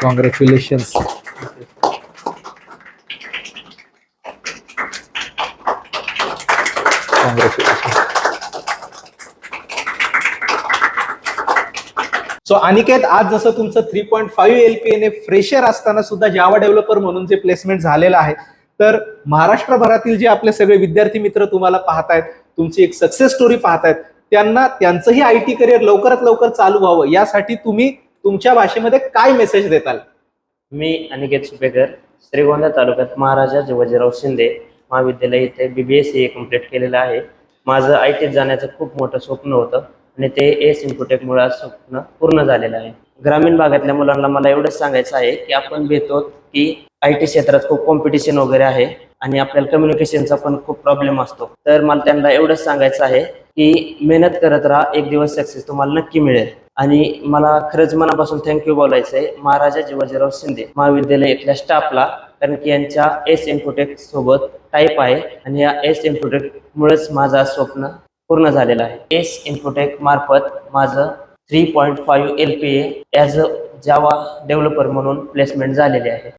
Congratulations. So Aniket, आज जसं तुमचं 3.5 LPA फ्रेशर असताना सुद्धा जावा डेव्हलपर म्हणून जे प्लेसमेंट झालेलं आहे, तर महाराष्ट्रभरातील जे आपले सगळे विद्यार्थी मित्र तुम्हाला पाहतायत, तुमची एक सक्सेस स्टोरी पाहतायत, त्यांना त्यांचंही IT करिअर लवकरात लवकर चालू व्हावं यासाठी तुम्ही तुमच्या भाषेमध्ये काय मेसेज देताल? मी अनिकेत सुपेकर, श्रीगोंदा तालुक्यात महाराजा जिवाजीराव शिंदे महाविद्यालय इथे BBA कंप्लीट केलेलं आहे. माझं IT जाण्याचं खूप मोठं स्वप्न होतं आणि ते एस इन्फोटेकमुळे आज स्वप्न पूर्ण झालेलं आहे. ग्रामीण भागातल्या मुलांना मला एवढंच सांगायचं आहे की आपण भेटतो की IT क्षेत्रात खूप कॉम्पिटिशन वगैरे आहे आणि आपल्याला कम्युनिकेशनचा पण खूप प्रॉब्लेम असतो. तर मला त्यांना एवढंच सांगायचं आहे की मेहनत करत राहा, एक दिवस सक्सेस तुम्हाला नक्की मिळेल. आणि मला खरंच मनापासून थँक्यू बोलायचं आहे महाराजा जिवाजीराव शिंदे महाविद्यालय इथल्या स्टाफला, कारण की यांच्या एस इन्फोटेक सोबत टाईप आहे आणि या एस इन्फोटेक मुळेच माझं स्वप्न पूर्ण झालेलं आहे. एस इन्फोटेक मार्फत माझं 3.5 LPA as a Java developer म्हणून प्लेसमेंट झालेले आहे.